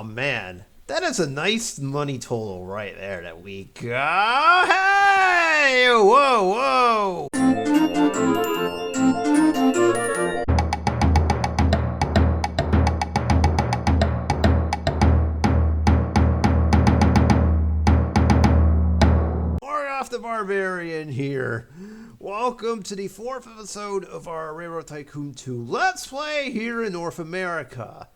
Oh man, that is a nice money total right there that we got. Hey! Whoa, whoa! Off the Barbarian here. Welcome to the 4th episode of our Railroad Tycoon 2 Let's Play here in North America.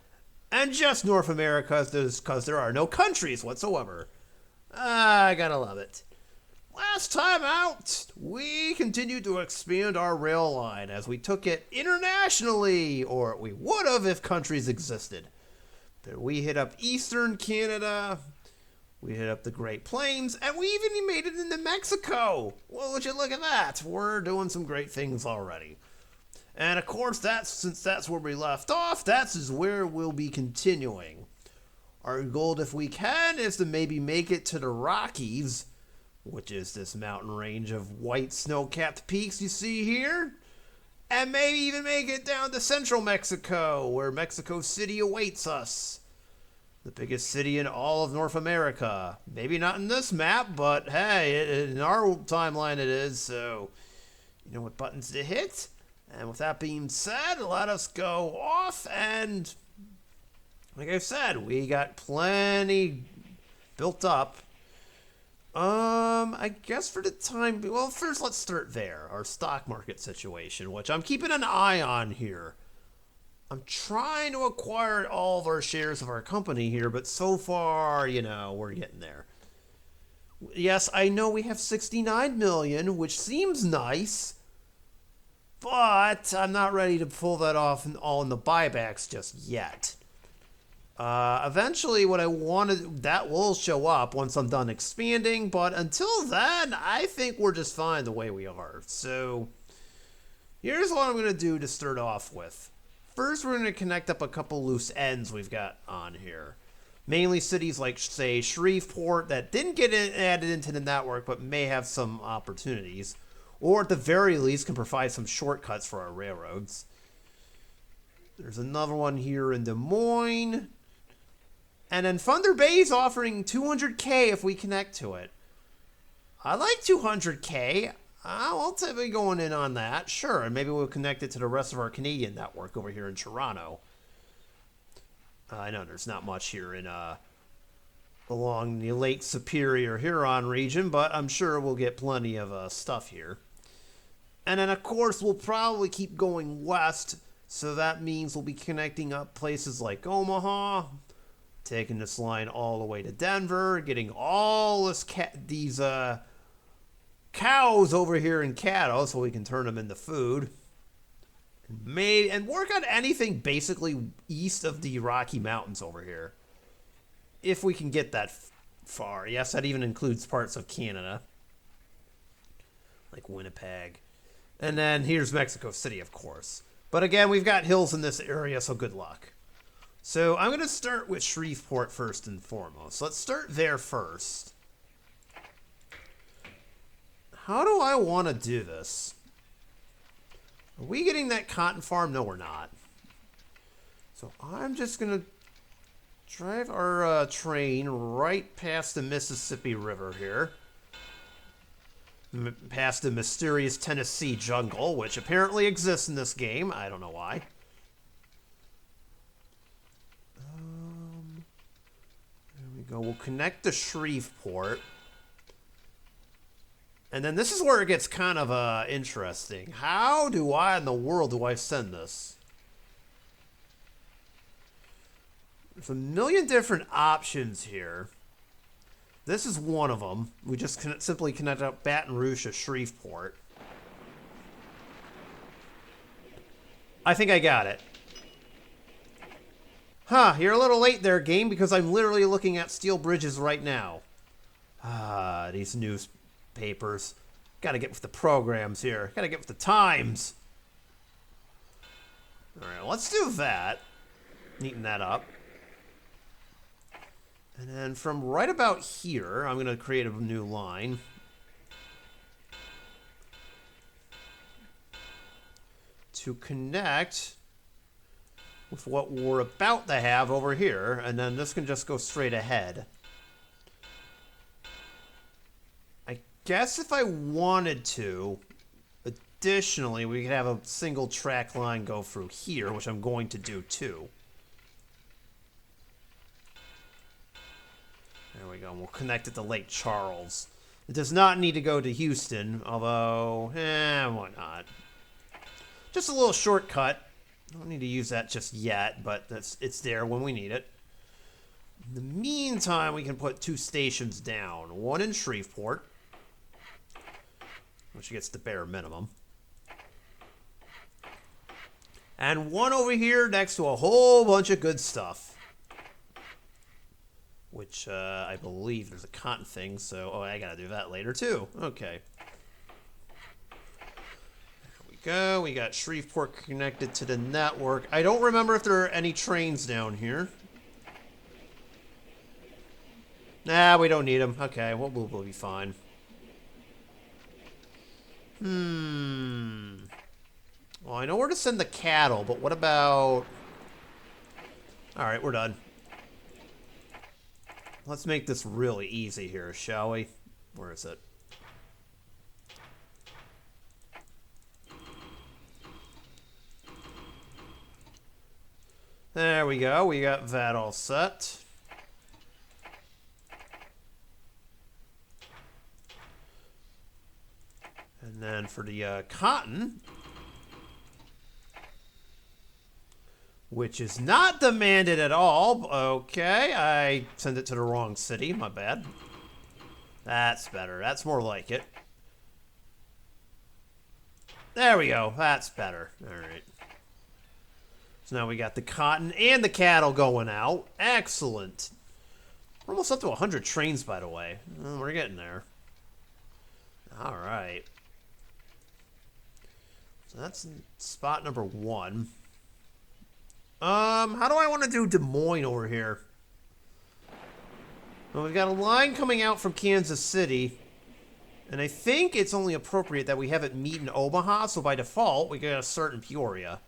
And just North America, because there are no countries whatsoever. I gotta love it. Last time out, we continued to expand our rail line as we took it internationally, or we would have if countries existed. We hit up Eastern Canada, we hit up the Great Plains, and we even made it into Mexico. Well, would you look at that? We're doing some great things already. And of course, since that's where we left off, that's where we'll be continuing. Our goal, if we can, is to maybe make it to the Rockies, which is this mountain range of white snow-capped peaks you see here. And maybe even make it down to central Mexico, where Mexico City awaits us. The biggest city in all of North America. Maybe not in this map, but hey, in our timeline it is, so you know what buttons to hit. And with that being said, let us go off, and like I said, we got plenty built up. I guess for the time, well, first let's start there, our stock market situation, which I'm keeping an eye on here. I'm trying to acquire all of our shares of our company here, but so far, you know, we're getting there. Yes, I know we have 69 million, which seems nice, but I'm not ready to pull that off all in the buybacks just yet. Eventually, what I wanted, that will show up once I'm done expanding, but until then, I think we're just fine the way we are. So, here's what I'm going to do to start off with. First, we're going to connect up a couple loose ends we've got on here. Mainly cities like, say, Shreveport that didn't get added into the network but may have some opportunities. Or at the very least can provide some shortcuts for our railroads. There's another one here in Des Moines. And then Thunder Bay's offering 200K if we connect to it. I like 200K. I'll be going in on that, sure, and maybe we'll connect it to the rest of our Canadian network over here in Toronto. I know there's not much here in along the Lake Superior Huron region, but I'm sure we'll get plenty of stuff here. And then, of course, we'll probably keep going west, so that means we'll be connecting up places like Omaha, taking this line all the way to Denver, getting all these cows over here in cattle so we can turn them into food. And work on anything basically east of the Rocky Mountains over here. If we can get that far. Yes, that even includes parts of Canada. Like Winnipeg. And then here's Mexico City, of course. But again, we've got hills in this area, so good luck. So I'm going to start with Shreveport first and foremost. Let's start there first. How do I want to do this? Are we getting that cotton farm? No, we're not. So I'm just going to drive our train right past the Mississippi River here. Past the mysterious Tennessee jungle, which apparently exists in this game. I don't know why. There we go. We'll connect to Shreveport. And then this is where it gets kind of interesting. How in the world do I send this? There's a million different options here. This is one of them. We just simply connect up Baton Rouge to Shreveport. I think I got it. Huh, you're a little late there, game, because I'm literally looking at steel bridges right now. These newspapers. Gotta get with the programs here. Gotta get with the times. Alright, let's do that. Neaten that up. And then from right about here, I'm going to create a new line. to connect with what we're about to have over here, and then this can just go straight ahead. I guess if I wanted to, additionally, we could have a single track line go through here, which I'm going to do too. There we go. We'll connect it to Lake Charles. It does not need to go to Houston, although, why not? Just a little shortcut. Don't need to use that just yet, but it's there when we need it. In the meantime, we can put 2 stations down. One in Shreveport, which gets the bare minimum. And one over here next to a whole bunch of good stuff. Which, I believe there's a cotton thing, so... Oh, I gotta do that later, too. Okay. Go. We got Shreveport connected to the network. I don't remember if there are any trains down here. Nah, we don't need them. Okay, we'll be fine. Well, I know where to send the cattle, but what about... Alright, we're done. Let's make this really easy here, shall we? Where is it? There we go. We got that all set. And then for the cotton, which is not demanded at all. Okay, I sent it to the wrong city. My bad. That's better. That's more like it. There we go. That's better. All right. So now we got the cotton and the cattle going out. Excellent. We're almost up to 100 trains, by the way. We're getting there. All right. So that's spot number 1. How do I want to do Des Moines over here? Well, we've got a line coming out from Kansas City. And I think it's only appropriate that we have it meet in Omaha. So by default, we got to start in Peoria.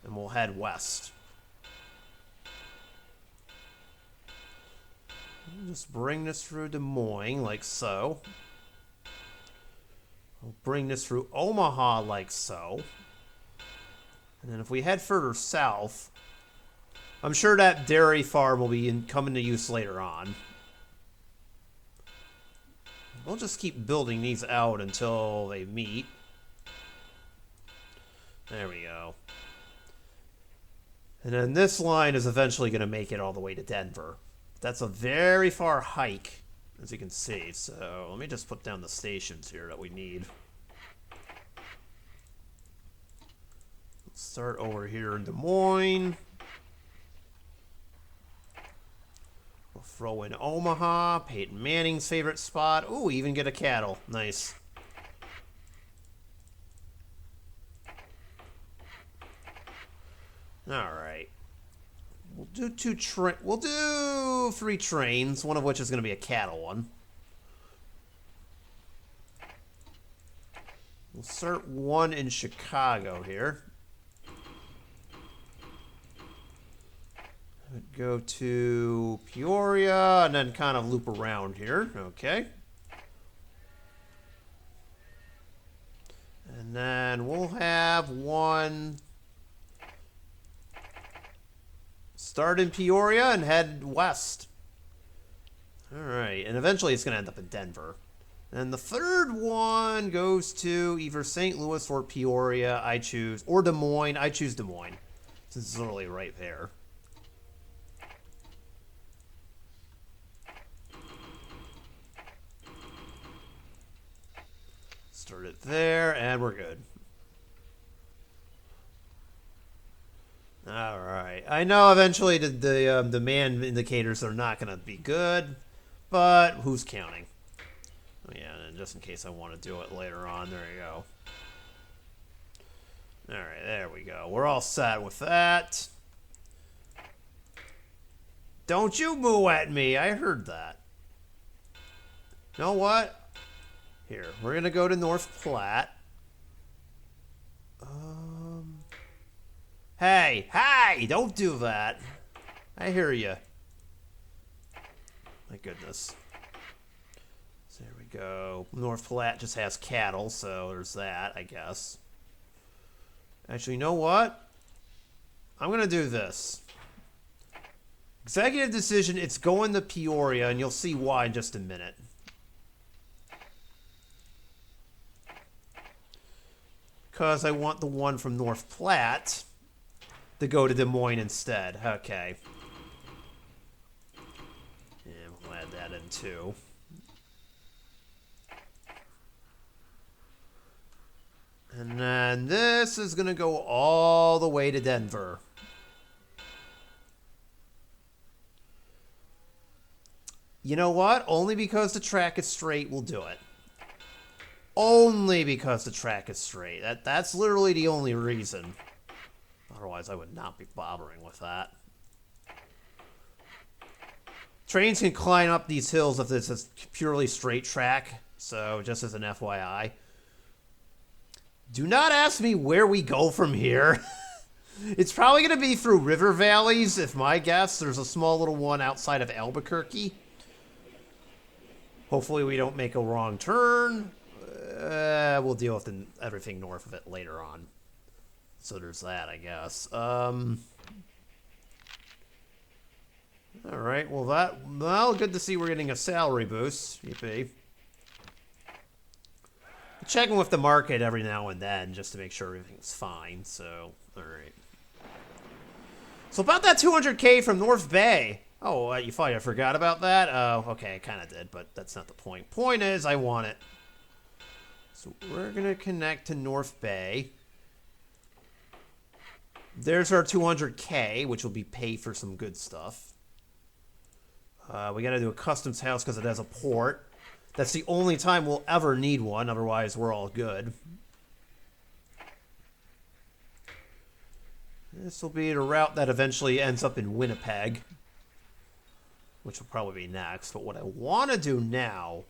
And we'll head west. We'll just bring this through Des Moines, like so. We'll bring this through Omaha, like so. And then if we head further south, I'm sure that dairy farm will be coming to use later on. We'll just keep building these out until they meet. There we go. And then this line is eventually going to make it all the way to Denver. That's a very far hike, as you can see. So let me just put down the stations here that we need. Let's start over here in Des Moines. We'll throw in Omaha, Peyton Manning's favorite spot. Ooh, we even get a cattle. Nice. All right. We'll do we'll do 3 trains, one of which is going to be a cattle one. We'll start one in Chicago here. Go to Peoria and then kind of loop around here. Okay. And then we'll have one start in Peoria and head west. All right. And eventually it's going to end up in Denver. And the third one goes to either St. Louis or Peoria. I choose, or Des Moines. I choose Des Moines, since it's literally right there. Start it there, and we're good. All right. I know eventually the demand indicators are not going to be good, but who's counting? Oh, yeah, and just in case I want to do it later on, there you go. All right, there we go. We're all set with that. Don't you moo at me. I heard that. You know what? Here, we're going to go to North Platte. Hey, hey, don't do that. I hear you. My goodness. So there we go. North Platte just has cattle, so there's that, I guess. Actually, you know what? I'm going to do this. Executive decision, it's going to Peoria, and you'll see why in just a minute. Because I want the one from North Platte to go to Des Moines instead. Okay. And we'll add that in too. And then this is going to go all the way to Denver. You know what? Only because the track is straight will do it. Only because the track is straight. That's literally the only reason. Otherwise, I would not be bothering with that. Trains can climb up these hills if this is purely straight track. So, just as an FYI. Do not ask me where we go from here. It's probably going to be through river valleys, if my guess. There's a small little one outside of Albuquerque. Hopefully we don't make a wrong turn. We'll deal with everything north of it later on. So there's that, I guess. Alright, well, good to see we're getting a salary boost. Yippee. Checking with the market every now and then just to make sure everything's fine. So, alright. So about that 200K from North Bay. Oh, you thought I forgot about that? Oh, okay, I kind of did, but that's not the point. Point is, I want it. So we're going to connect to North Bay. There's our 200K, which will be paid for some good stuff. We got to do a customs house because it has a port. That's the only time we'll ever need one. Otherwise, we're all good. This will be the route that eventually ends up in Winnipeg, which will probably be next. But what I want to do now...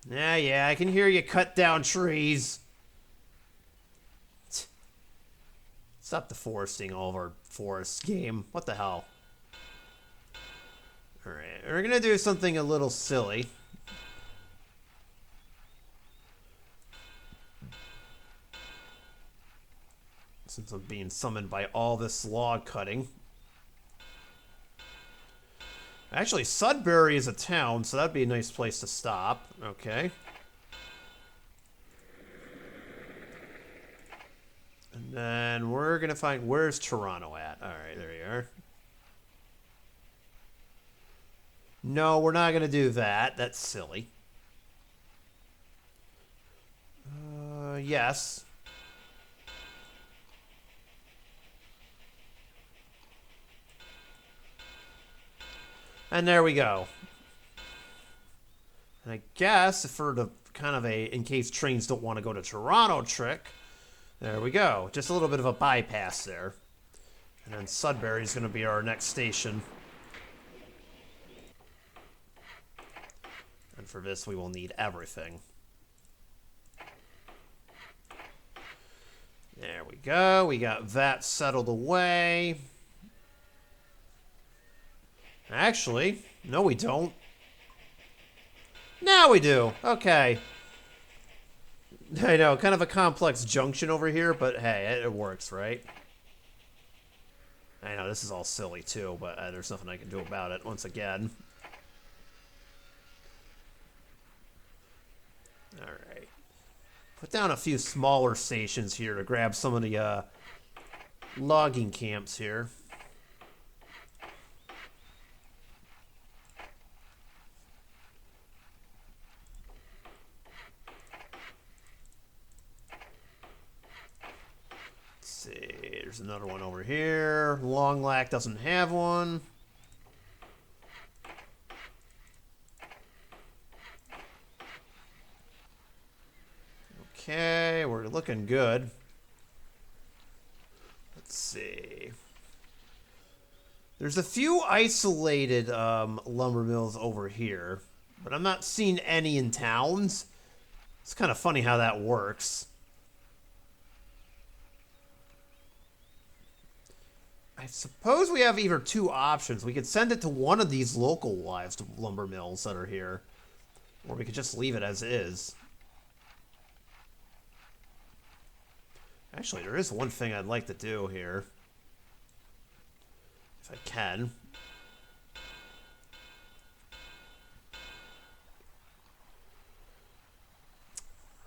Yeah, I can hear you cut down trees. Stop deforesting all of our forests, game. What the hell? Alright, we're going to do something a little silly. Since I'm being summoned by all this log cutting. Actually, Sudbury is a town, so that'd be a nice place to stop. Okay. And then we're going to find... Where's Toronto at? Alright, there you are. No, we're not going to do that. That's silly. Yes. And there we go. And I guess for the kind of a, in case trains don't want to go to Toronto trick, there we go. Just a little bit of a bypass there. And then Sudbury is going to be our next station. And for this, we will need everything. There we go. We got that settled away. Actually, no we don't. Now we do. Okay. I know, kind of a complex junction over here, but hey, it works, right? I know, this is all silly too, but there's nothing I can do about it once again. Alright. Put down a few smaller stations here to grab some of the logging camps here. There's another one over here. Long Lac doesn't have one. Okay, we're looking good. Let's see. There's a few isolated lumber mills over here, but I'm not seeing any in towns. It's kind of funny how that works. suppose we have either two options. We could send it to one of these local lumber mills that are here. Or we could just leave it as is. Actually, there is one thing I'd like to do here. If I can.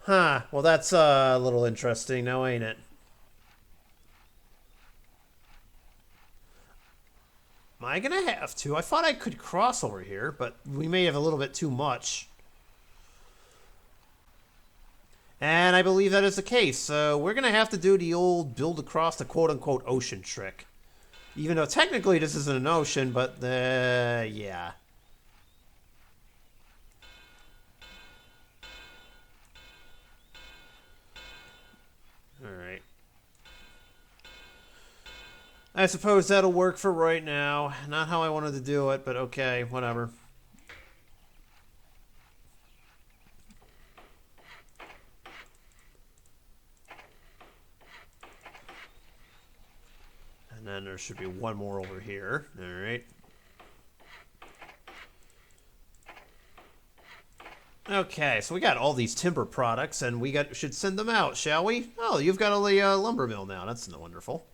Huh. Well, that's a little interesting now, ain't it? Am I gonna have to? I thought I could cross over here, but we may have a little bit too much. And I believe that is the case. So we're gonna have to do the old build across the quote-unquote ocean trick. Even though technically this isn't an ocean, but yeah. Alright. I suppose that'll work for right now. Not how I wanted to do it, but okay, whatever. And then there should be one more over here. Alright. Okay, so we got all these timber products, and we should send them out, shall we? Oh, you've got a lumber mill now. That's wonderful.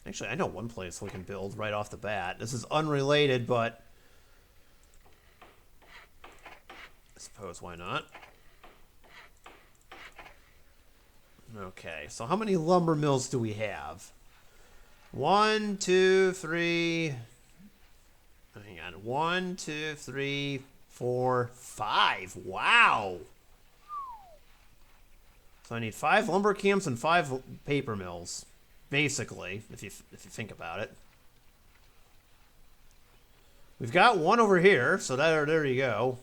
Actually, I know one place we can build right off the bat. This is unrelated, but I suppose why not? Okay, so how many lumber mills do we have? 1, 2, 3. Hang on. 1, 2, 3, 4, 5. Wow. So I need 5 lumber camps and 5 paper mills, basically, if you think about it. We've got one over here, so there you go.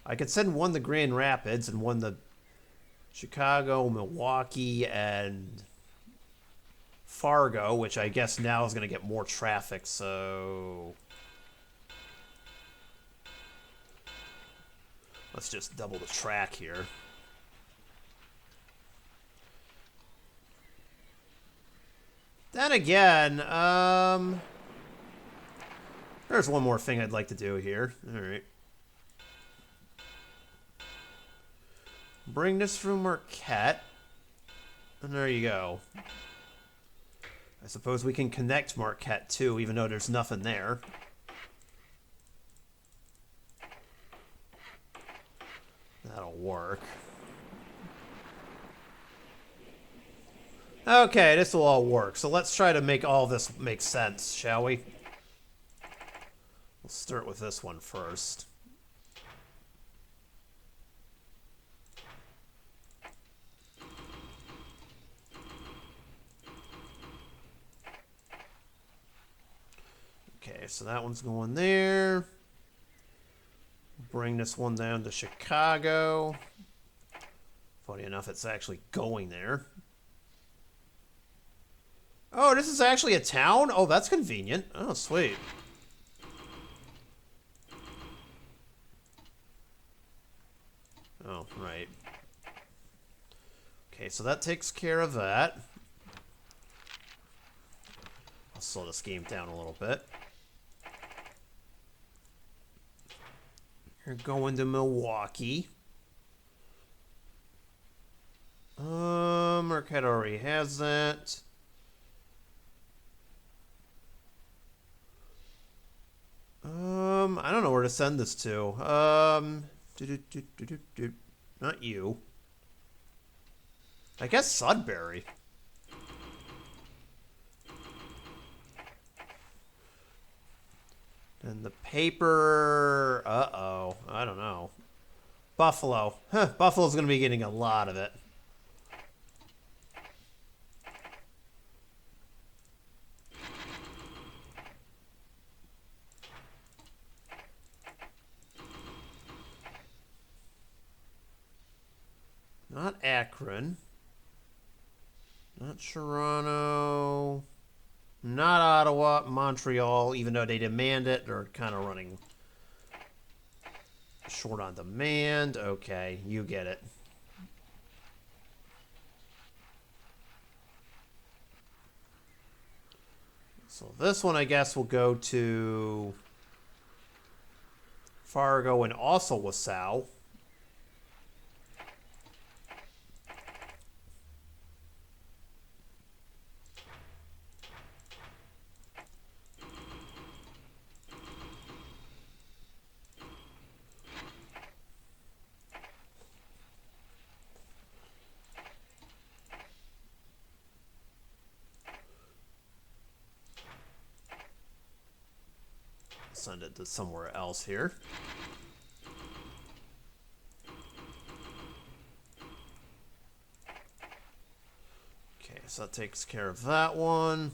I could send one to Grand Rapids and one to Chicago, Milwaukee, and Fargo, which I guess now is going to get more traffic, so let's just double the track here. Then again, there's one more thing I'd like to do here. All right. Bring this through Marquette. And there you go. I suppose we can connect Marquette too, even though there's nothing there. That'll work. Okay, this will all work. So let's try to make all this make sense, shall we? We'll start with this one first. Okay, so that one's going there. Bring this one down to Chicago. Funny enough, it's actually going there. Oh, this is actually a town? Oh, that's convenient. Oh, sweet. Oh, right. Okay, so that takes care of that. I'll slow this game down a little bit. You're going to Milwaukee. Marquette already has that. I don't know where to send this to. Not you. I guess Sudbury. And the paper... Uh-oh. I don't know. Buffalo. Huh, Buffalo's going to be getting a lot of it. Not Akron. Not Toronto. Not Ottawa. Montreal, even though they demand it, they're kind of running short on demand. Okay, you get it. So this one, I guess, will go to Fargo and also LaSalle. Send it to somewhere else here. Okay, so that takes care of that one.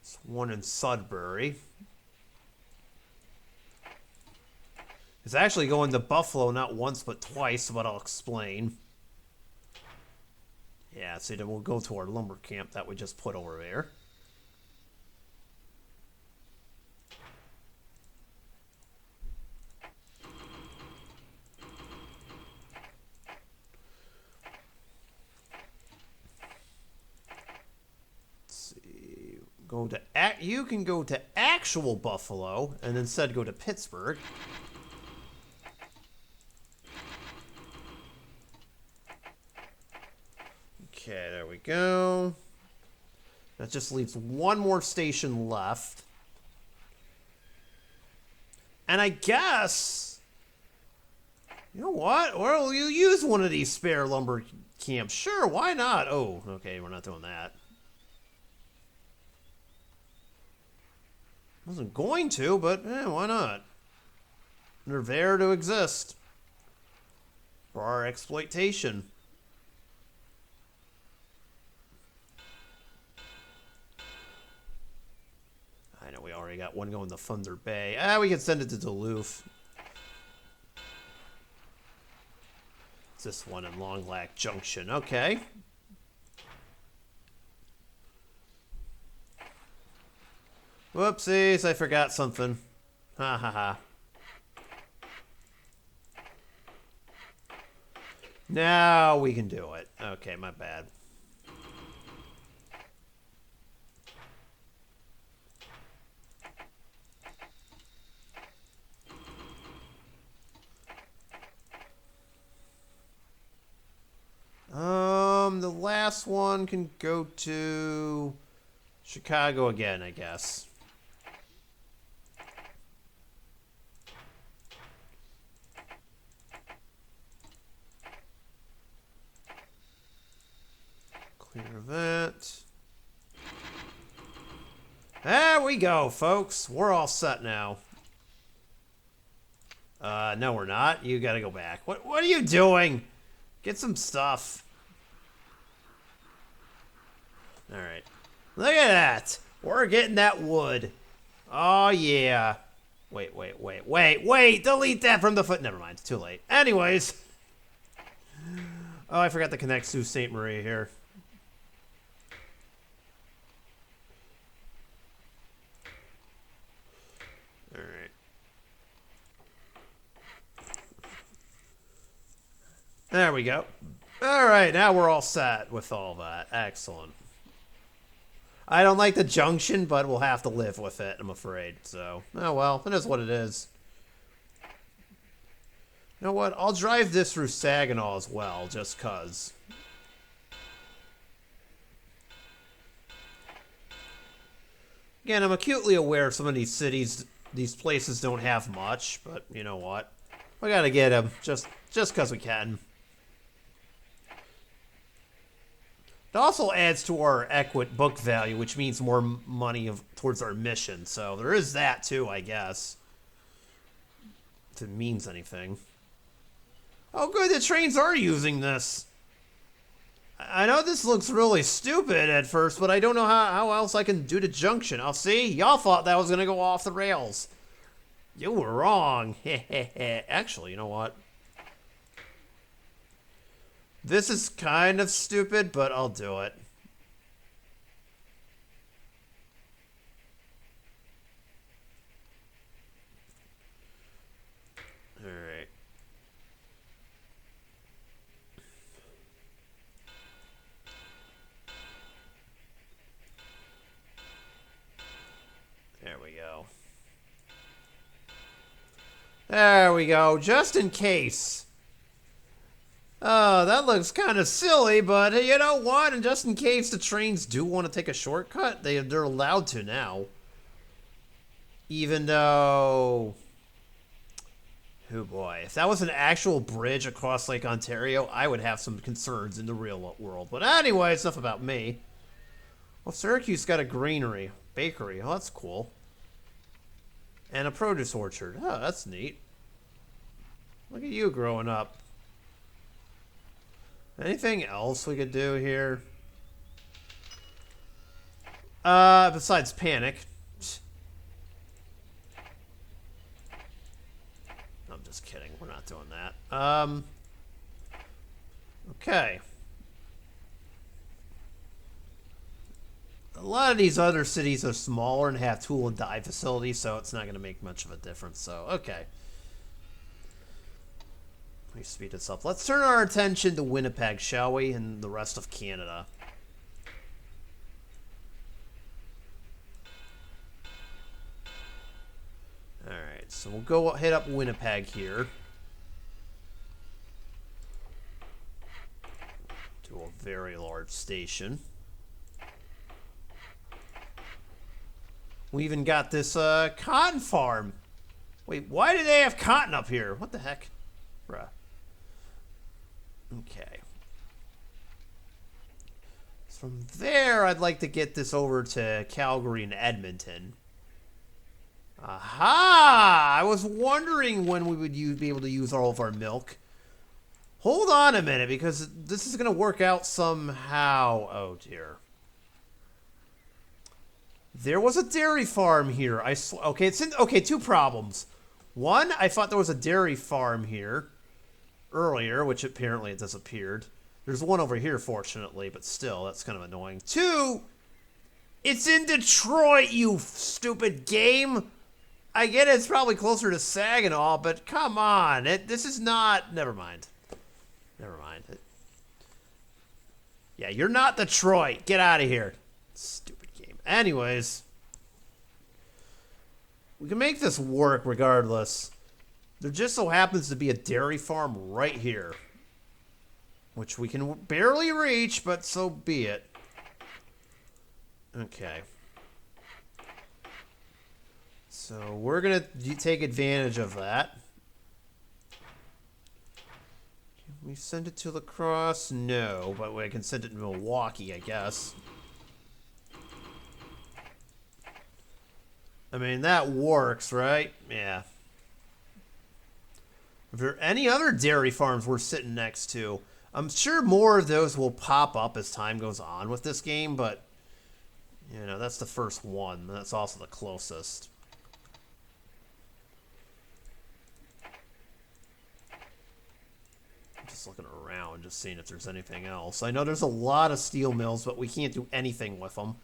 It's one in Sudbury. It's actually going to Buffalo not once but twice, but I'll explain. Yeah, see, then we'll go to our lumber camp that we just put over there. You can go to actual Buffalo and instead go to Pittsburgh. Okay, there we go. That just leaves one more station left. And I guess, you know what? Well, you use one of these spare lumber camps. Sure, why not? Oh, okay, we're not doing that. Wasn't going to, but why not? They're there to exist for our exploitation. I know we already got one going to Thunder Bay. We can send it to Duluth. It's this one in Long Lac Junction. Okay. Whoopsies, I forgot something. Ha ha ha. Now we can do it. Okay, my bad. The last one can go to Chicago again, I guess. Clear that. There we go, folks. We're all set now. No, we're not. You gotta go back. What are you doing? Get some stuff. Alright. Look at that. We're getting that wood. Oh, yeah. Wait. Delete that from the foot. Never mind. It's too late. Anyways. Oh, I forgot to connect Sault Ste. Marie here. Alright. There we go. Alright, now we're all set with all that. Excellent. I don't like the junction, but we'll have to live with it, I'm afraid. So, oh well, it is what it is. You know what? I'll drive this through Saginaw as well, just cuz. Again, I'm acutely aware some of these cities, these places don't have much, but you know what? We gotta get them, just cuz we can. It also adds to our equity book value, which means more money towards our mission. So there is that too, I guess. If it means anything. Oh good, the trains are using this. I know this looks really stupid at first, but I don't know how else I can do the junction. I'll see. Y'all thought that was going to go off the rails. You were wrong. Actually, you know what? This is kind of stupid, but I'll do it. Alright. There we go, just in case. Oh, that looks kind of silly, but you know what? And just in case the trains do want to take a shortcut, they're allowed to now. Even though... Oh boy, if that was an actual bridge across Lake Ontario, I would have some concerns in the real world. But anyway, it's enough about me. Well, Syracuse got a granary, bakery. Oh, that's cool. And a produce orchard. Oh, that's neat. Look at you growing up. Anything else we could do here? Besides panic. I'm just kidding. We're not doing that. Okay. A lot of these other cities are smaller and have tool and die facilities, so it's not going to make much of a difference. So, okay. Let me speed this up. Let's turn our attention to Winnipeg, shall we? And the rest of Canada. Alright, so we'll go hit up Winnipeg here. To a very large station. We even got this cotton farm. Wait, why do they have cotton up here? What the heck? Bruh. Okay. So from there, I'd like to get this over to Calgary and Edmonton. Aha! I was wondering when we would be able to use all of our milk. Hold on a minute, because this is going to work out somehow. Oh, dear. There was a dairy farm here. Okay, okay, two problems. One, I thought there was a dairy farm here earlier, which apparently it disappeared. There's one over here, fortunately, but still, that's kind of annoying. Two, it's in Detroit, you stupid game. I get it, it's probably closer to Saginaw, but come on. This is not... Never mind. Never mind. Yeah, you're not Detroit. Get out of here. Stupid game. Anyways. We can make this work regardless. There just so happens to be a dairy farm right here. Which we can barely reach, but so be it. Okay. So we're going to take advantage of that. Can we send it to La Crosse? No, but I can send it to Milwaukee, I guess. I mean, that works, right? Yeah. If there are any other dairy farms we're sitting next to, I'm sure more of those will pop up as time goes on with this game, but, you know, that's the first one. That's also the closest. Just looking around, just seeing if there's anything else. I know there's a lot of steel mills, but we can't do anything with them.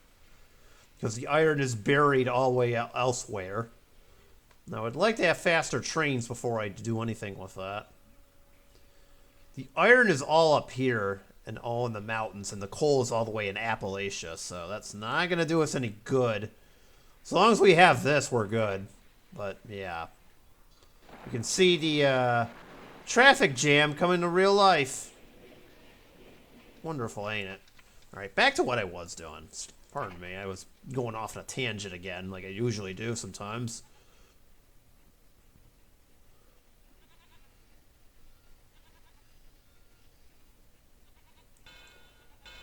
Because the iron is buried all the way elsewhere. Now, I'd like to have faster trains before I do anything with that. The iron is all up here and all in the mountains, and the coal is all the way in Appalachia, so that's not going to do us any good. As long as we have this, we're good. But, yeah. You can see the traffic jam coming to real life. Wonderful, ain't it? Alright, back to what I was doing. Pardon me, I was going off on a tangent again, like I usually do sometimes.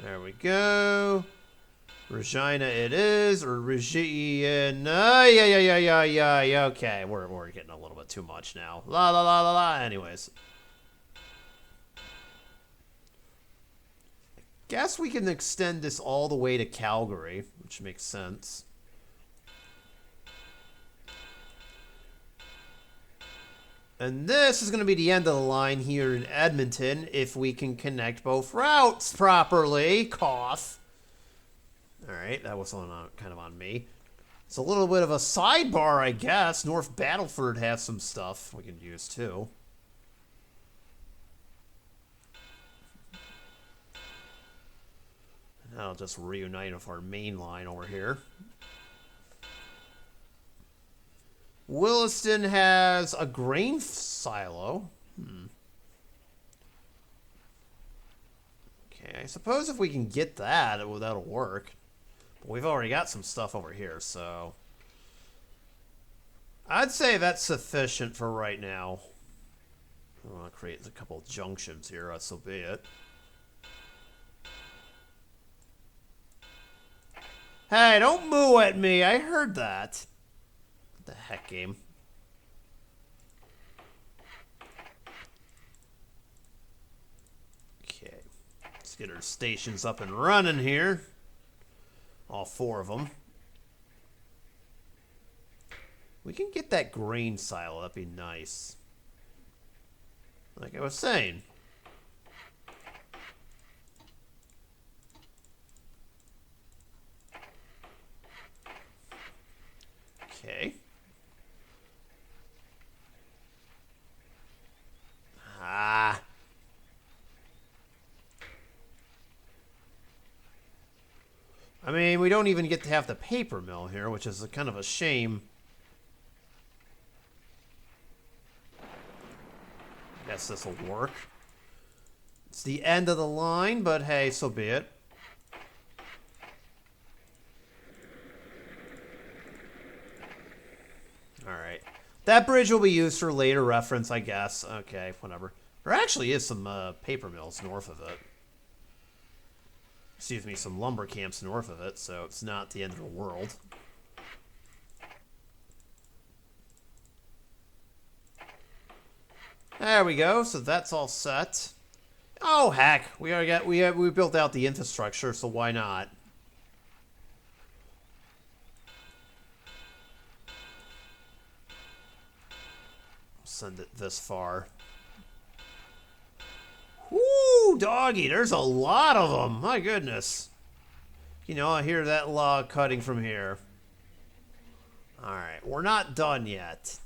There we go. Regina it is, or Regina. Yeah. Okay, we're getting a little bit too much now. La. Anyways. Guess we can extend this all the way to Calgary, which makes sense. And this is going to be the end of the line here in Edmonton if we can connect both routes properly. Cough. Alright, that was kind of on me. It's a little bit of a sidebar, I guess. North Battleford has some stuff we can use too. And I'll just reunite with our main line over here. Williston has a grain silo. Okay, I suppose if we can get that, that'll work. But we've already got some stuff over here, so... I'd say that's sufficient for right now. I want to create a couple of junctions here, so be it. Hey, don't moo at me. I heard that. What the heck, game? Okay. Let's get our stations up and running here. All 4 of them. We can get that grain silo. That'd be nice. Like I was saying. Okay. Ah. I mean, we don't even get to have the paper mill here, which is kind of a shame. Guess this will work. It's the end of the line, but hey, so be it. Alright. That bridge will be used for later reference, I guess. Okay, whatever. There actually is some paper mills north of it. Excuse me, some lumber camps north of it, so it's not the end of the world. There we go. So that's all set. Oh heck, we built out the infrastructure, so why not? Send it this far. Whoo, doggy! There's a lot of them. My goodness. You know, I hear that log cutting from here. All right, we're not done yet.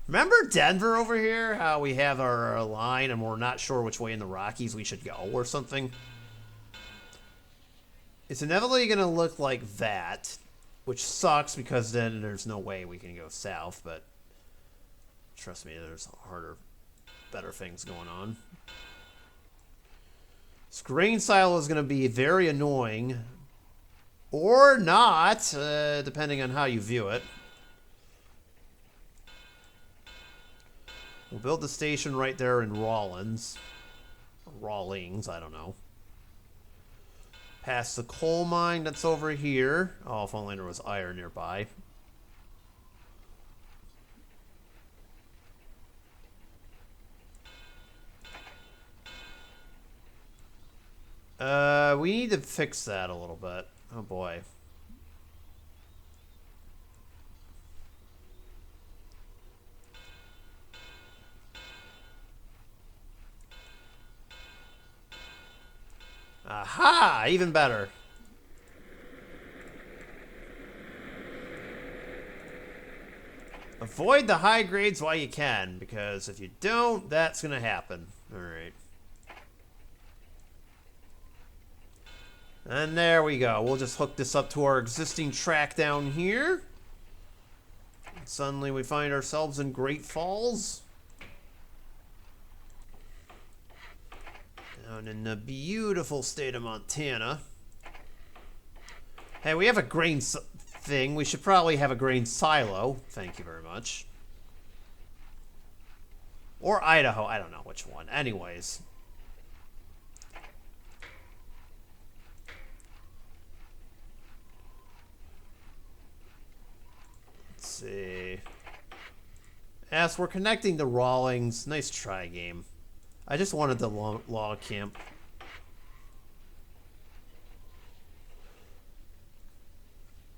Remember Denver over here? How we have our line and we're not sure which way in the Rockies we should go or something? It's inevitably going to look like that, which sucks because then there's no way we can go south, but trust me, there's harder, better things going on. This grain silo is going to be very annoying, or not, depending on how you view it. We'll build the station right there in Rawlins. Or Rawlings, I don't know. Past the coal mine that's over here. Oh, if only there was iron nearby. We need to fix that a little bit. Oh boy. Aha! Even better. Avoid the high grades while you can, because if you don't, that's going to happen. Alright. And there we go. We'll just hook this up to our existing track down here. And suddenly we find ourselves in Great Falls. Down in the beautiful state of Montana. Hey, we have a grain thing. We should probably have a grain silo. Thank you very much. Or Idaho. I don't know which one. Anyways. Let's see. As we're connecting to Rawlings. Nice try, game. I just wanted the log camp.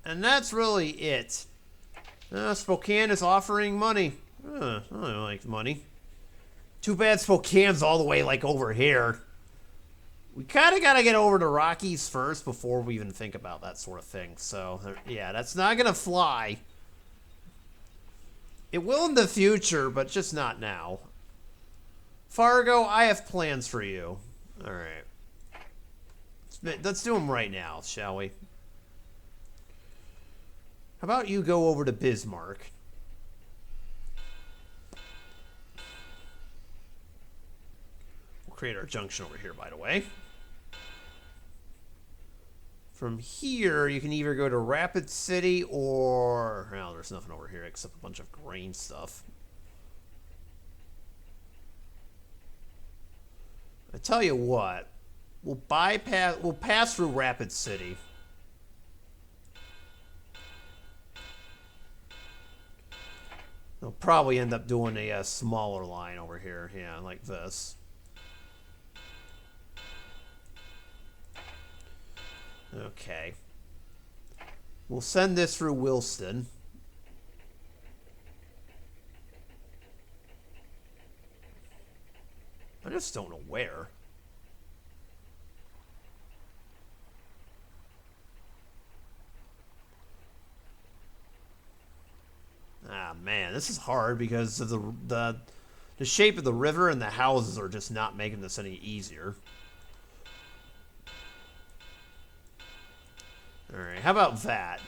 And that's really it. Spokane is offering money. I don't like money. Too bad Spokane's all the way like over here. We kind of got to get over to Rockies first before we even think about that sort of thing. So, yeah, that's not going to fly. It will in the future, but just not now. Fargo, I have plans for you. Alright. Let's do them right now, shall we? How about you go over to Bismarck? create our junction over here, by the way. From here, you can either go to Rapid City or... Well, there's nothing over here except a bunch of grain stuff. I tell you what, we'll pass through Rapid City. They'll probably end up doing a smaller line over here, yeah, like this. Okay. We'll send this through Wilston. I just don't know where. Ah, man, this is hard because of the shape of the river and the houses are just not making this any easier. Alright, how about that?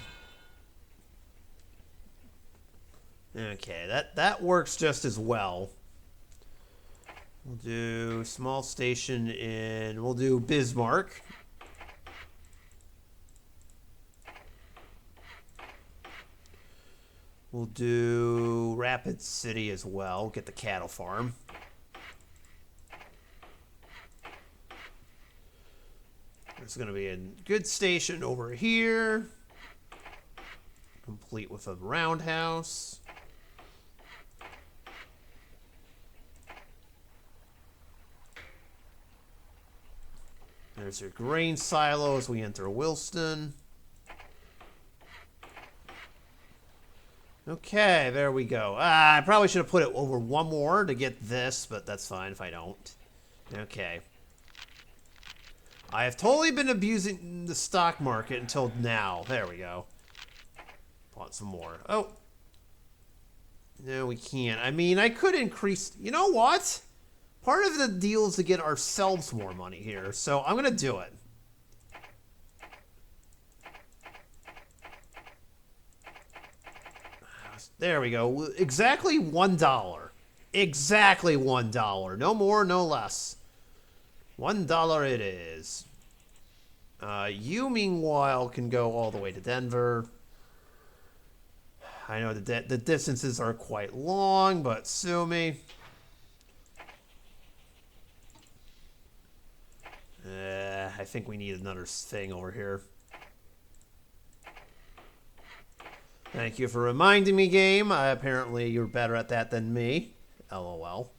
Okay, that works just as well. We'll do small station in... We'll do Bismarck. We'll do Rapid City as well. Get the cattle farm. There's going to be a good station over here. Complete with a roundhouse. There's your grain silo as we enter Wilston. Okay, there we go. I probably should have put it over one more to get this, but that's fine if I don't. Okay. I have totally been abusing the stock market until now. There we go. Want some more. Oh. No, we can't. I mean, I could increase... You know what? Part of the deal is to get ourselves more money here, so I'm going to do it. There we go. Exactly $1. Exactly $1. No more, no less. $1 it is. You, meanwhile, can go all the way to Denver. I know the distances are quite long, but sue me. I think we need another thing over here. Thank you for reminding me, game. Apparently you're better at that than me. LOL.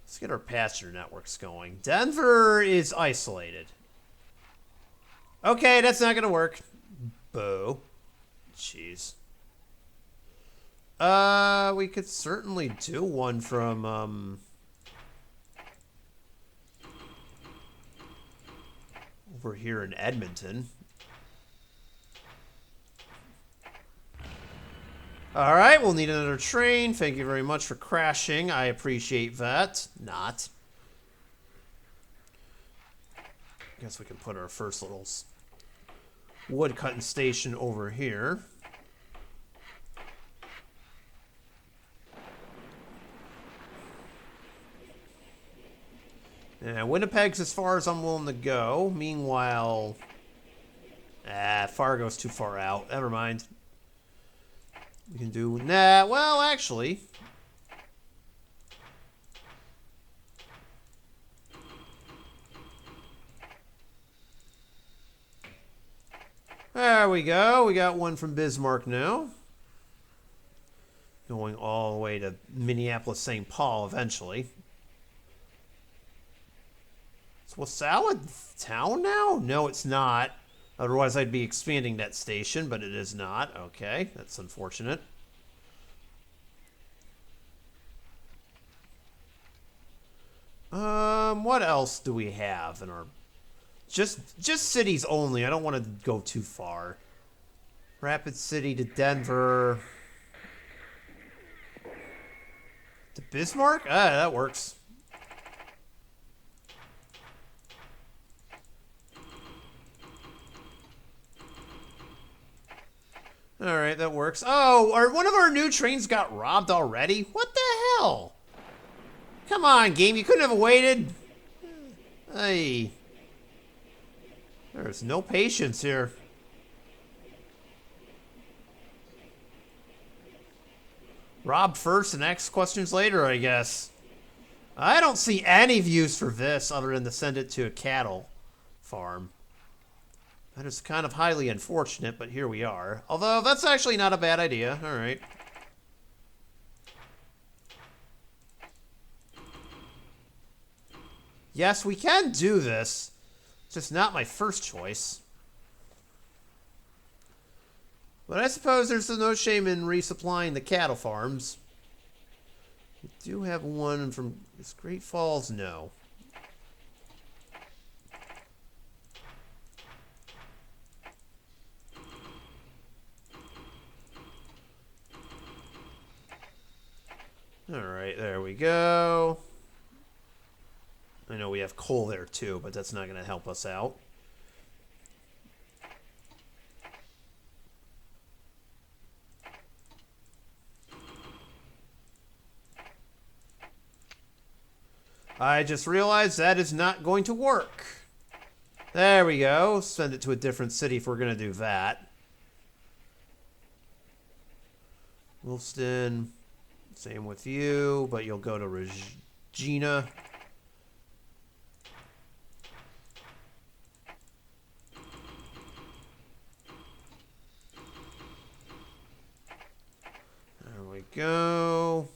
Let's get our passenger networks going. Denver is isolated. Okay, that's not going to work. Boo. Jeez. We could certainly do one from, over here in Edmonton. Alright, we'll need another train. Thank you very much for crashing. I appreciate that. Not. Guess we can put our first little wood cutting station over here. And Winnipeg's as far as I'm willing to go. Meanwhile... Fargo's too far out. Never mind. We can do... Nah, well, actually... There we go. We got one from Bismarck now. Going all the way to Minneapolis, St. Paul eventually. Is Wasilla town now? No, it's not. Otherwise, I'd be expanding that station, but it is not. Okay, that's unfortunate. What else do we have in our... Just cities only. I don't want to go too far. Rapid City to Denver. To Bismarck? Ah, that works. Alright, that works. Oh, one of our new trains got robbed already? What the hell? Come on, game. You couldn't have waited. Hey. There's no patience here. Rob first and ask questions later, I guess. I don't see any views for this other than to send it to a cattle farm. That is kind of highly unfortunate, but here we are. Although, that's actually not a bad idea. All right. Yes, we can do this. It's just not my first choice. But I suppose there's no shame in resupplying the cattle farms. We do have one from Great Falls, no. Alright, there we go. I know we have coal there too, but that's not going to help us out. I just realized that is not going to work. There we go. Send it to a different city if we're going to do that. Wilston, same with you, but you'll go to Regina. There we go.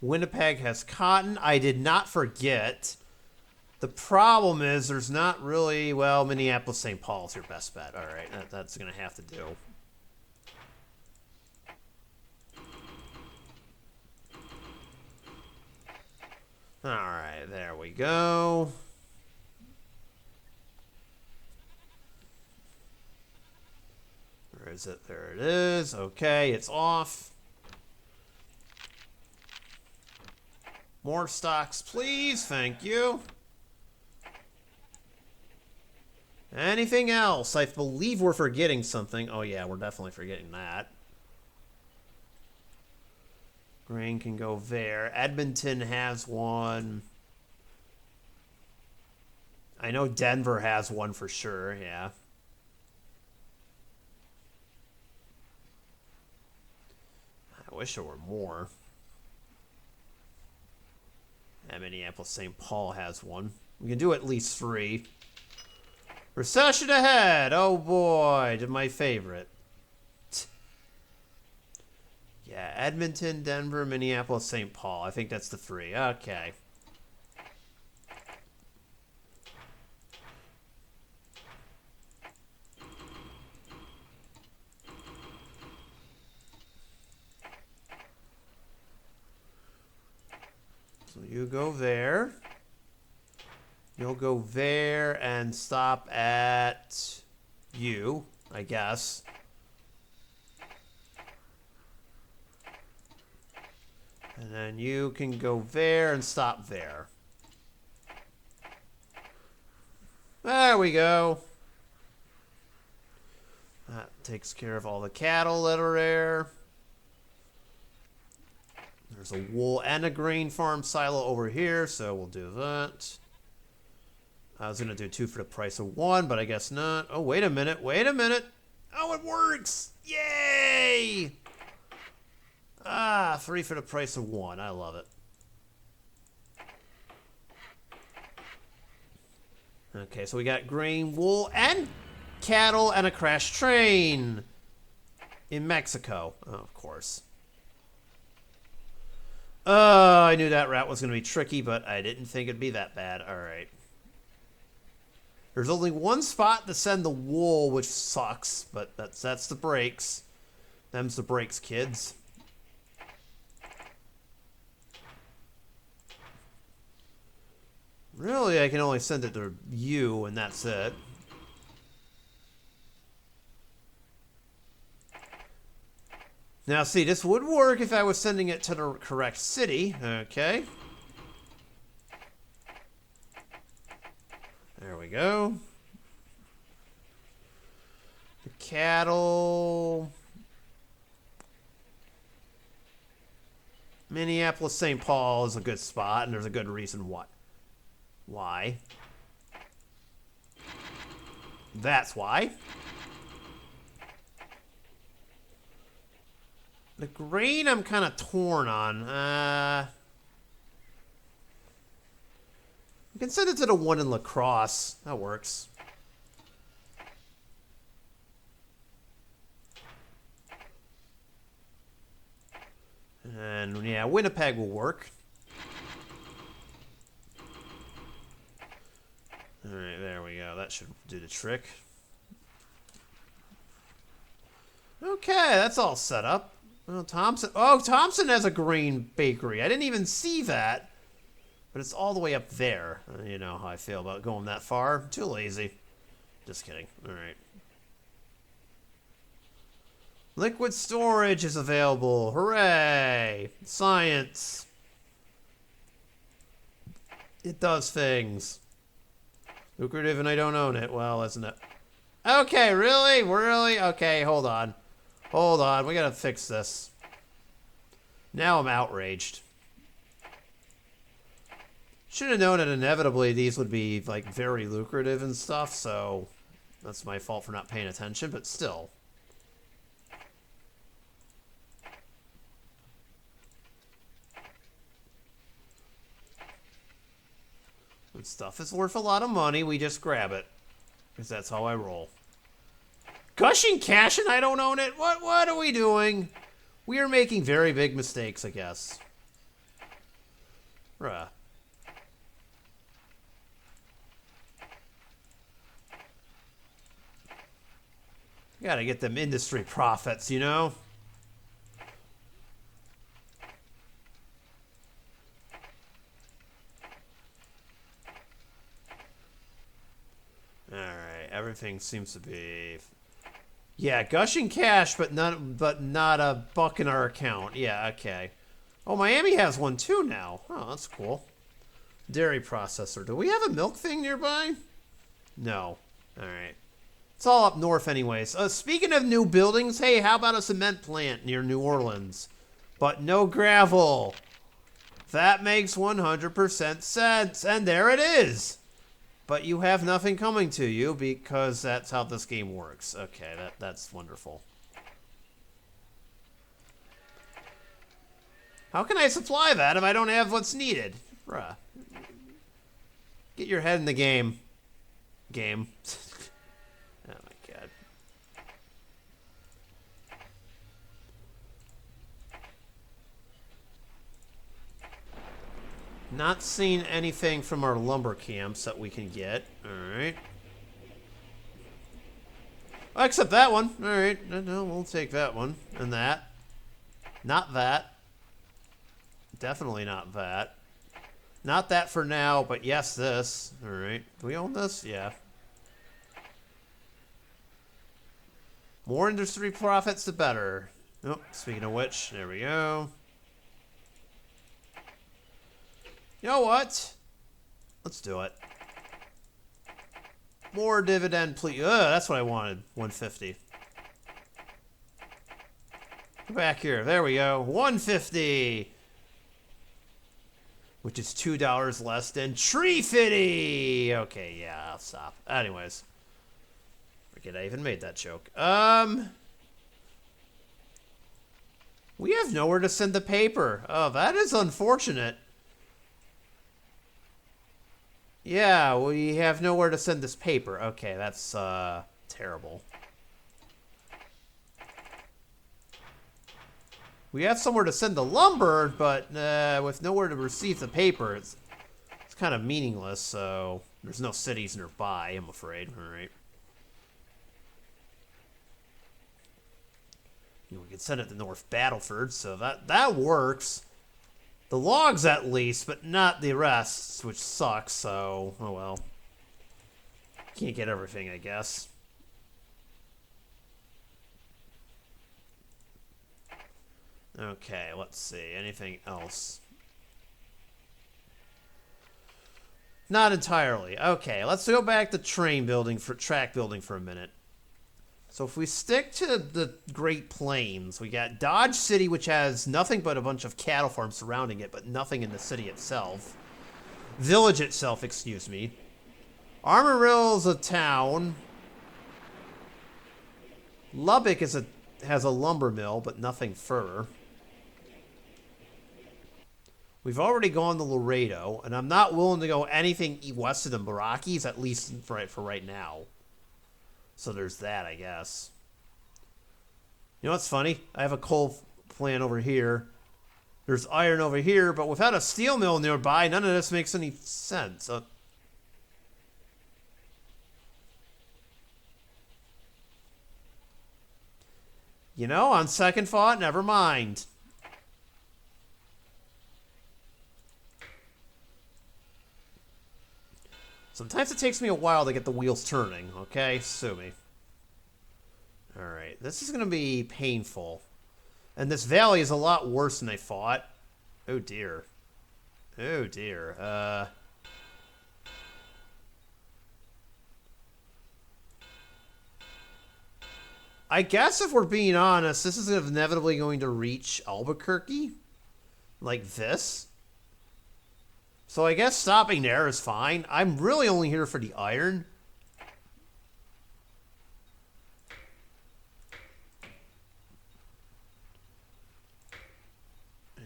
Winnipeg has cotton. I did not forget. The problem is there's not really, well, Minneapolis, St. Paul's your best bet. All right, that's going to have to do. All right, there we go. Where is it? There it is. Okay, it's off. More stocks, please. Thank you. Anything else? I believe we're forgetting something. Oh, yeah, we're definitely forgetting that. Grain can go there. Edmonton has one. I know Denver has one for sure, yeah. I wish there were more. And Minneapolis, St. Paul has one. We can do at least 3. Recession ahead! Oh boy, did my favorite. Yeah, Edmonton, Denver, Minneapolis, St. Paul. I think that's the 3. Okay. So you go there. You'll go there and stop at you, I guess. And then you can go there and stop there. There we go. That takes care of all the cattle that are there. There's a wool and a grain farm silo over here, so we'll do that. I was going to do 2 for the price of 1, but I guess not. Oh, wait a minute. Wait a minute. Oh, it works. Yay! Ah, 3 for the price of 1. I love it. Okay, so we got grain, wool, and cattle, and a crash train in Mexico. Oh, of course. I knew that route was going to be tricky, but I didn't think it'd be that bad. All right. There's only one spot to send the wool, which sucks, but that's the breaks. Them's the breaks, kids. Really, I can only send it to you, and that's it. Now, see, this would work if I was sending it to the correct city. Okay. There we go. The cattle. Minneapolis, St. Paul is a good spot, and there's a good reason why. Why? That's why. The grain I'm kind of torn on. You can send it to the one in La Crosse. That works. And yeah, Winnipeg will work. Alright, there we go. That should do the trick. Okay, that's all set up. Oh, Thompson. Oh, Thompson has a grain bakery. I didn't even see that. But it's all the way up there. You know how I feel about going that far. I'm too lazy. Just kidding. Alright. Liquid storage is available. Hooray! Science. It does things. Lucrative and I don't own it. Well, isn't it? Okay, really? Really? Okay, hold on. Hold on. We gotta fix this. Now I'm outraged. Should have known that inevitably these would be, like, very lucrative and stuff, so that's my fault for not paying attention, but still. When stuff is worth a lot of money, we just grab it. Because that's how I roll. Gushing cash and I don't own it? What are we doing? We are making very big mistakes, I guess. Bruh. Gotta get them industry profits, you know? Alright, everything seems to be... Yeah, gushing cash, but not a buck in our account. Yeah, okay. Oh, Miami has one too now. Oh, that's cool. Dairy processor. Do we have a milk thing nearby? No. Alright. It's all up north anyways. Speaking of new buildings, hey, how about a cement plant near New Orleans? But no gravel. That makes 100% sense. And there it is. But you have nothing coming to you because that's how this game works. Okay, that's wonderful. How can I supply that if I don't have what's needed? Bruh. Get your head in the game. Game. Oh my god. Not seen anything from our lumber camps that we can get. Alright. Except that one. Alright. No, we'll take that one. And that. Not that. Definitely not that. Not that for now, but yes, this. Alright. Do we own this? Yeah. More industry profits, the better. Oh, speaking of which, there we go. You know what? Let's do it. More dividend, please. That's what I wanted. 150. Go back here. There we go. 150. Which is $2 less than $350. Okay, yeah, I'll stop. Anyways. Forget I even made that joke. We have nowhere to send the paper. Oh, that is unfortunate. Yeah, we have nowhere to send this paper. Okay, that's, terrible. We have somewhere to send the lumber, but, with nowhere to receive the paper, it's kind of meaningless, so... There's no cities nearby, I'm afraid. Alright. We can send it to North Battleford, so that works. The logs at least, but not the rest, which sucks, so, oh well. Can't get everything, I guess. Okay, let's see. Anything else? Not entirely. Okay, let's go back to track building for a minute. So if we stick to the Great Plains, we got Dodge City, which has nothing but a bunch of cattle farms surrounding it, but nothing in the city itself. Village itself, excuse me. Amarillo is a town. Lubbock has a lumber mill, but nothing further. We've already gone to Laredo, and I'm not willing to go anything west of the Rockies, at least for right now. So there's that, I guess. You know what's funny? I have a coal plant over here. There's iron over here, but without a steel mill nearby, none of this makes any sense. You know, on second thought, never mind. Sometimes it takes me a while to get the wheels turning, okay? Sue me. Alright, this is going to be painful. And this valley is a lot worse than I thought. Oh dear. Oh dear. I guess if we're being honest, this is inevitably going to reach Albuquerque. Like this. So I guess stopping there is fine. I'm really only here for the iron.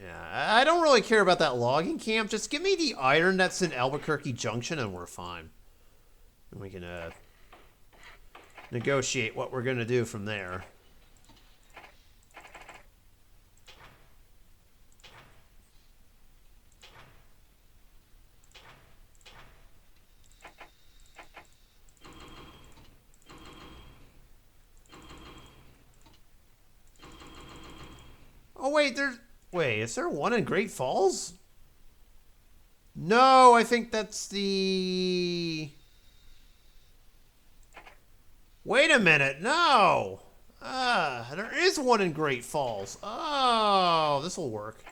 Yeah, I don't really care about that logging camp. Just give me the iron that's in Albuquerque Junction and we're fine. And we can negotiate what we're going to do from there. Oh, wait, wait, is there one in Great Falls? No, I think that's the... Wait a minute, no! There is one in Great Falls. Oh, this'll work.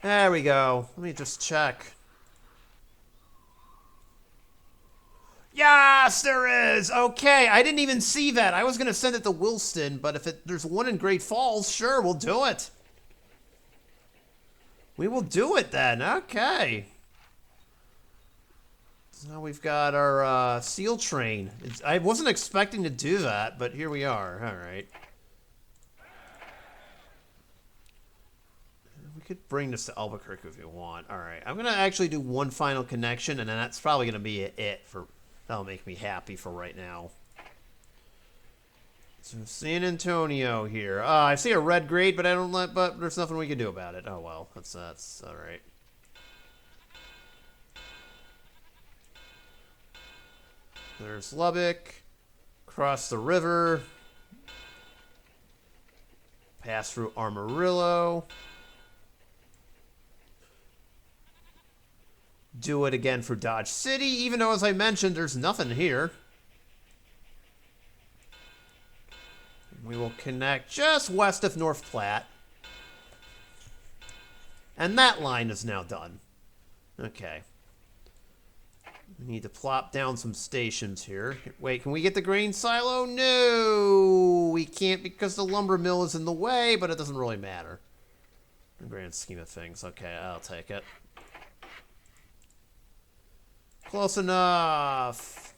There we go. Let me just check. Yes, there is! Okay, I didn't even see that. I was going to send it to Wilston, but if there's one in Great Falls, sure, we'll do it. We will do it then. Okay. So now we've got our seal train. I wasn't expecting to do that, but here we are. All right. We could bring this to Albuquerque if you want. All right. I'm going to actually do one final connection, and then that's probably going to be it for... That'll make me happy for right now. So San Antonio here. I see a red grade, but but there's nothing we can do about it. Oh well, that's all right. There's Lubbock. Cross the river. Pass through Amarillo. Do it again for Dodge City, even though, as I mentioned, there's nothing here. We will connect just west of North Platte. And that line is now done. Okay. We need to plop down some stations here. Wait, can we get the grain silo? No! We can't because the lumber mill is in the way, but it doesn't really matter. In the grand scheme of things. Okay, I'll take it. Close enough.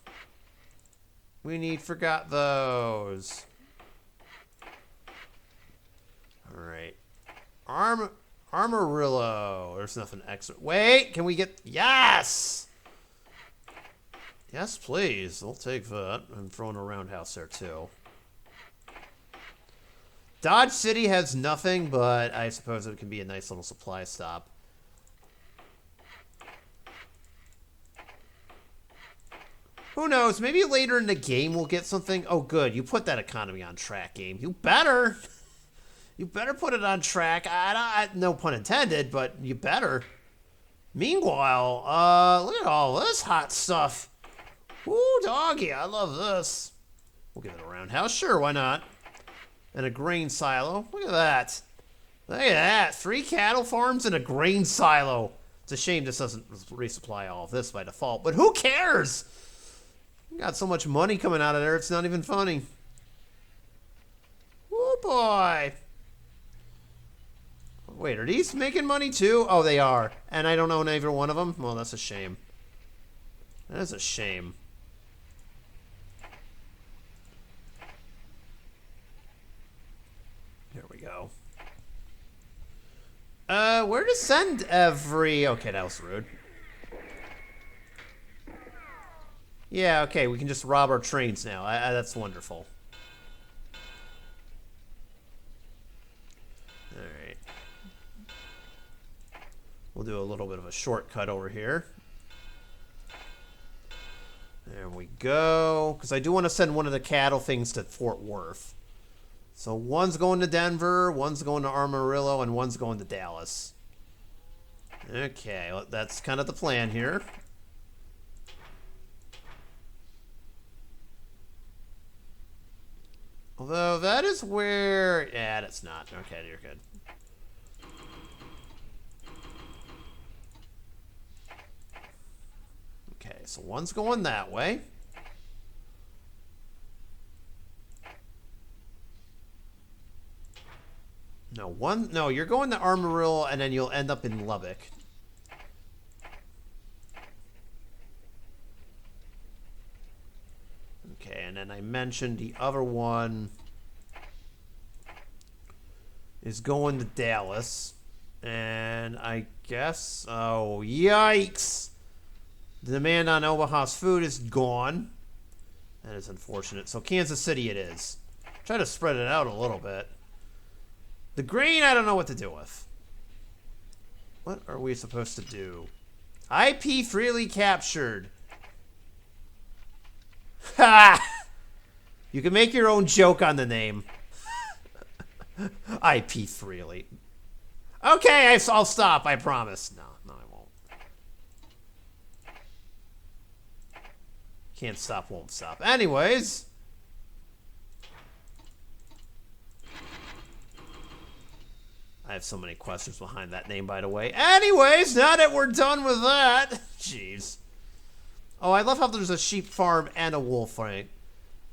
Forgot those. Alright. Amarillo. There's nothing extra. Wait, can we get... Yes! Yes, please. I'll take that. I'm throwing a roundhouse there, too. Dodge City has nothing, but I suppose it can be a nice little supply stop. Who knows? Maybe later in the game we'll get something. Oh, good. You put that economy on track, game. You better. You better put it on track. No pun intended, but you better. Meanwhile, look at all this hot stuff. Ooh, doggy. I love this. We'll give it a roundhouse. Sure, why not? And a grain silo. Look at that. Look at that. 3 cattle farms and a grain silo. It's a shame this doesn't resupply all of this by default, but who cares? Got so much money coming out of there, it's not even funny. Oh boy. Wait, are these making money too? Oh, they are. And I don't own either one of them? Well, that's a shame. That is a shame. There we go. Where to send every... Okay, that was rude. Yeah, okay, we can just rob our trains now. That's wonderful. Alright. We'll do a little bit of a shortcut over here. There we go. Because I do want to send one of the cattle things to Fort Worth. So one's going to Denver, one's going to Amarillo, and one's going to Dallas. Okay, that's kind of the plan here. Although that is where... Yeah, that's not. Okay, you're good. Okay, so one's going that way. No, you're going to Amarillo, and then you'll end up in Lubbock. Okay, and then I mentioned the other one is going to Dallas. And I guess... Oh, yikes! The demand on Omaha's food is gone. That is unfortunate. So Kansas City it is. Try to spread it out a little bit. The grain, I don't know what to do with. What are we supposed to do? IP freely captured. Ha! You can make your own joke on the name. IP freely. Okay, I'll stop, I promise. No, I won't. Can't stop, won't stop. Anyways. I have so many questions behind that name, by the way. Anyways, now that we're done with that. Jeez. Oh, I love how there's a sheep farm and a wool farm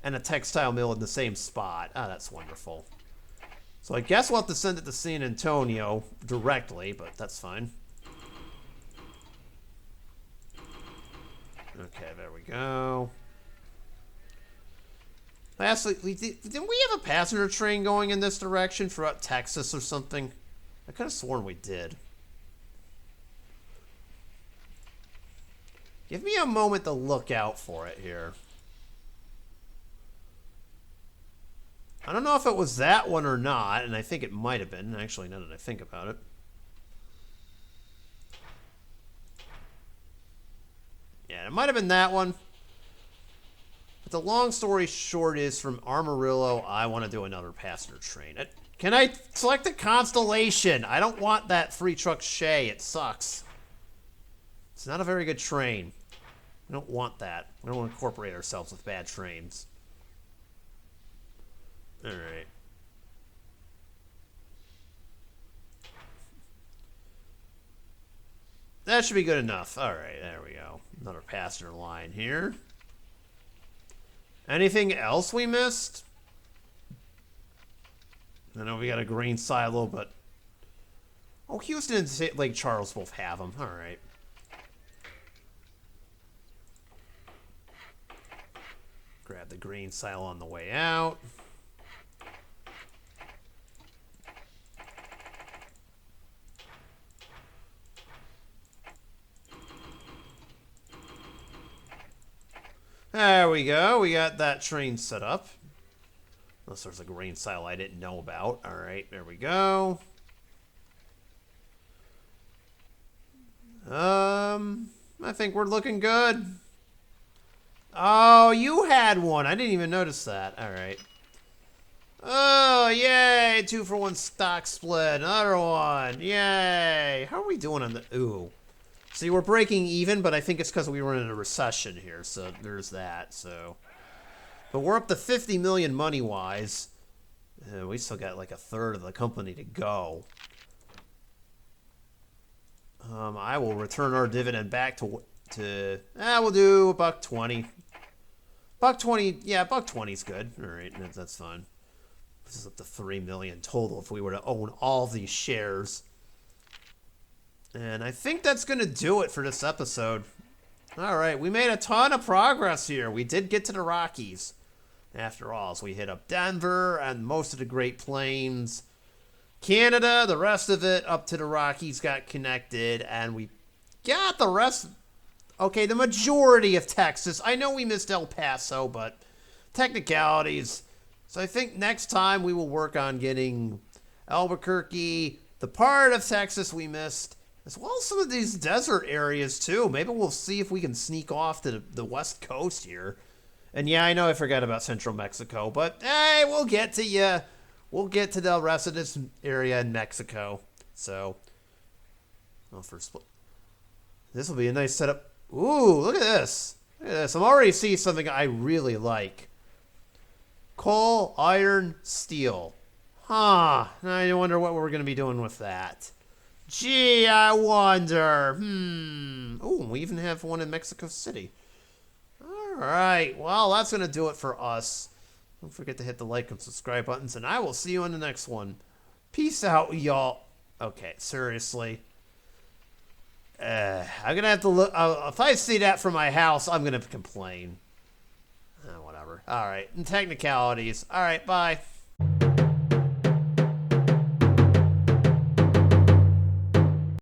and a textile mill in the same spot. Oh, that's wonderful. So I guess we'll have to send it to San Antonio directly, but that's fine. Okay, there we go. Lastly, didn't we have a passenger train going in this direction throughout Texas or something? I could have sworn we did. Give me a moment to look out for it here. I don't know if it was that one or not, and I think it might have been, actually, now that I think about it. Yeah, it might have been that one. But the long story short is, from Amarillo, I want to do another passenger train. Can I select a Constellation? I don't want that free truck Shay. It sucks. It's not a very good train. We don't want that. We don't want to incorporate ourselves with bad trains. Alright. That should be good enough. Alright, there we go. Another passenger line here. Anything else we missed? I know we got a grain silo, but... Oh, Houston and Lake Charles both have them. Alright. Grab the grain silo on the way out. There we go. We got that train set up. Unless there's a grain silo I didn't know about. Alright, there we go. I think we're looking good. Oh, you had one. I didn't even notice that. Alright. Oh, yay. 2-for-1 stock split. Another one. Yay. How are we doing on the... Ooh. See, we're breaking even, but I think it's because we were in a recession here, so there's that, so... But we're up to 50 million money-wise. We still got like a third of the company to go. I will return our dividend back to we'll do $1.20. $1.20. Yeah, $1.20's good. All right, that's fine. This is up to 3 million total if we were to own all these shares. And I think that's going to do it for this episode. All right, we made a ton of progress here. We did get to the Rockies, after all. So we hit up Denver and most of the Great Plains. Canada, the rest of it up to the Rockies got connected. And we got the rest... Okay, the majority of Texas. I know we missed El Paso, but technicalities. So I think next time we will work on getting Albuquerque, the part of Texas we missed, as well as some of these desert areas too. Maybe we'll see if we can sneak off to the west coast here. And yeah, I know I forgot about central Mexico, but hey, we'll get to you. We'll get to the rest of this area in Mexico. So, this will be a nice setup. Ooh, look at this. Look at this. I'm already seeing something I really like. Coal, iron, steel. Huh. I wonder what we're going to be doing with that. Gee, I wonder. Oh, we even have one in Mexico City. All right. Well, that's going to do it for us. Don't forget to hit the like and subscribe buttons, and I will see you on the next one. Peace out, y'all. Okay, seriously. I'm going to have to look. If I see that from my house, I'm going to complain. Whatever. All right. And technicalities. All right, bye.